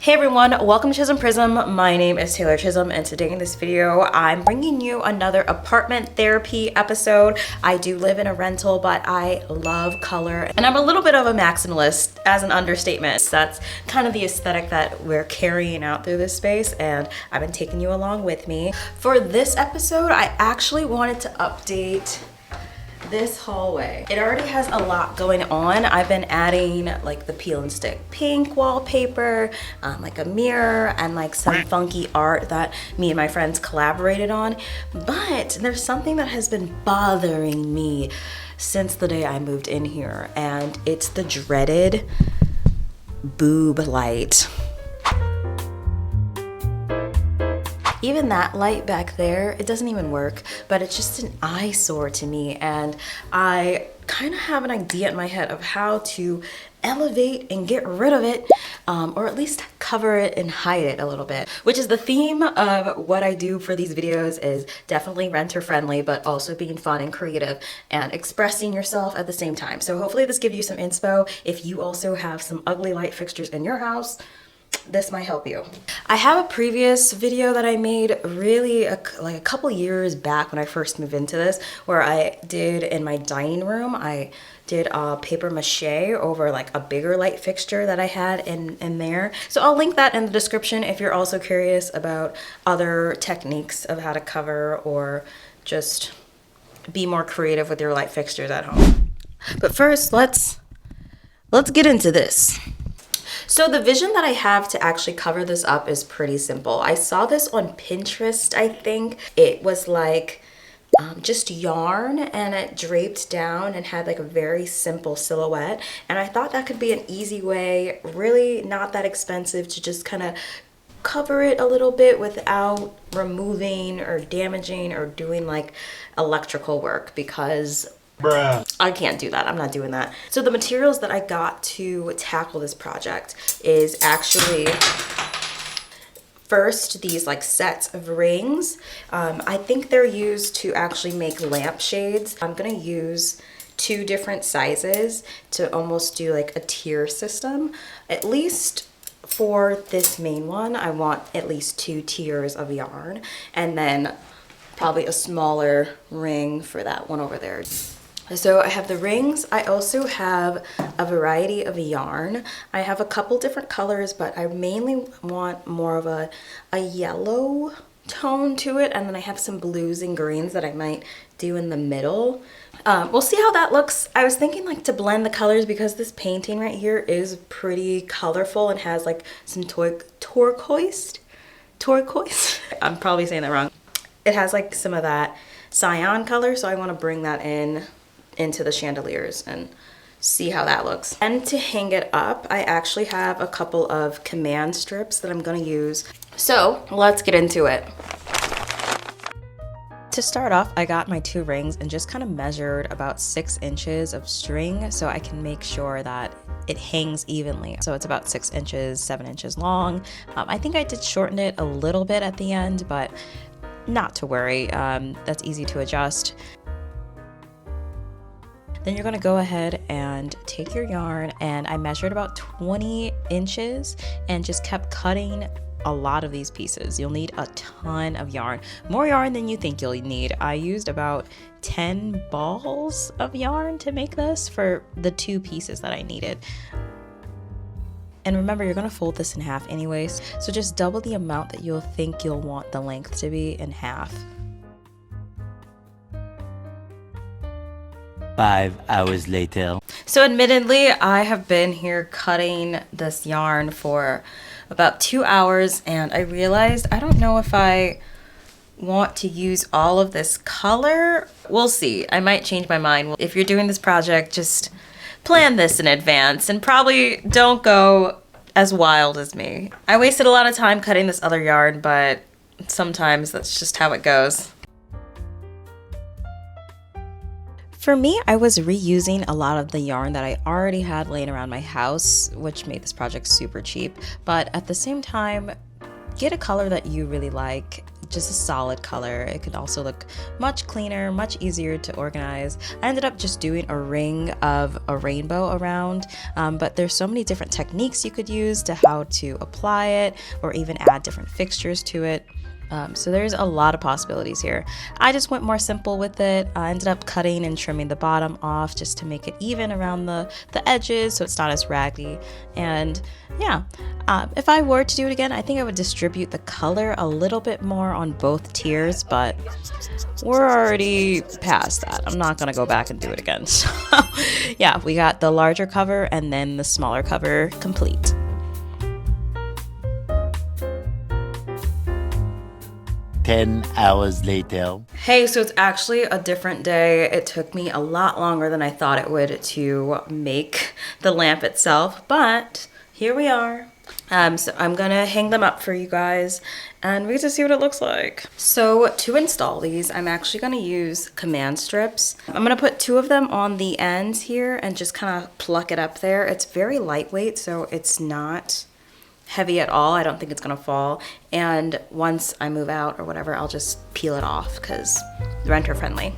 Hey everyone, welcome to Chisholm Prism. My name is Taylor Chisholm, and today in this video I'm bringing you another apartment therapy episode. I do live in a rental, but I love color and I'm a little bit of a maximalist, as an understatement. That's kind of the aesthetic that we're carrying out through this space, and I've been taking you along with me. For this episode, I actually wanted to update this hallway. It already has a lot going on. I've been adding like the peel and stick pink wallpaper, like a mirror, and like some funky art that me and my friends collaborated on. But there's something that has been bothering me since the day I moved in here, and it's the dreaded boob light. Even that light back there, it doesn't even work, but it's just an eyesore to me, and I kind of have an idea in my head of how to elevate and get rid of it, or at least cover it and hide it a little bit, which is the theme of what I do for these videos. Is definitely renter friendly, but also being fun and creative and expressing yourself at the same time. So hopefully this gives you some inspo. If you also have some ugly light fixtures in your house, this might help you. I have a previous video that I made really like a couple years back when I first moved into this, where I did in my dining room, I did paper mache over like a bigger light fixture that I had in there. So I'll link that in the description if you're also curious about other techniques of how to cover or just be more creative with your light fixtures at home. But first, let's get into this. So the vision that I have to actually cover this up is pretty simple. I saw this on Pinterest, I think. It was like just yarn, and it draped down and had like a very simple silhouette. And I thought that could be an easy way, really not that expensive, to just kind of cover it a little bit without removing or damaging or doing like electrical work, because I can't do that. I'm not doing that. So the materials that I got to tackle this project is actually first these like sets of rings. I think they're used to actually make lampshades. I'm gonna use 2 different sizes to almost do like a tier system. At least for this main one, I want at least 2 tiers of yarn, and then probably a smaller ring for that one over there. So I have the rings. I also have a variety of yarn. I have a couple different colors, but I mainly want more of a yellow tone to it. And then I have some blues and greens that I might do in the middle. We'll see how that looks. I was thinking like to blend the colors, because this painting right here is pretty colorful and has like some turquoise. I'm probably saying that wrong. It has like some of that cyan color, so I want to bring that into the chandeliers and see how that looks. And to hang it up, I actually have a couple of command strips that I'm going to use. So let's get into it. To start off, I got my 2 rings and just kind of measured about 6 inches of string so I can make sure that it hangs evenly. So it's about 6 inches, 7 inches long. I think I did shorten it a little bit at the end, but not to worry. That's easy to adjust. Then you're gonna go ahead and take your yarn, and I measured about 20 inches and just kept cutting a lot of these pieces. You'll need a ton of yarn, more yarn than you think you'll need. I used about 10 balls of yarn to make this for the 2 pieces that I needed. And remember, you're gonna fold this in half anyways, so just double the amount that you'll think you'll want the length to be in half. 5 hours later. So admittedly, I have been here cutting this yarn for about 2 hours, and I realized I don't know if I want to use all of this color. We'll see. I might change my mind. If you're doing this project, just plan this in advance and probably don't go as wild as me. I wasted a lot of time cutting this other yarn, but sometimes that's just how it goes. For me, I was reusing a lot of the yarn that I already had laying around my house, which made this project super cheap. But at the same time, get a color that you really like. just a solid color. It could also look much cleaner, much easier to organize. I ended up just doing a ring of a rainbow around, but there's so many different techniques you could use to how to apply it or even add different fixtures to it. So there's a lot of possibilities here. I just went more simple with it. I ended up cutting and trimming the bottom off just to make it even around the edges so it's not as raggedy. And yeah, if I were to do it again, I think I would distribute the color a little bit more on both tiers, but we're already past that. I'm not gonna go back and do it again. So yeah, we got the larger cover and then the smaller cover complete. Hours later. Hey, so it's actually a different day. It took me a lot longer than I thought it would to make the lamp itself, but here we are. So I'm gonna hang them up for you guys and we get to see what it looks like. So to install these, I'm actually gonna use command strips. I'm gonna put 2 of them on the ends here and just kind of pluck it up there. It's very lightweight, so it's not heavy at all. I don't think it's gonna fall. And once I move out or whatever, I'll just peel it off because renter friendly.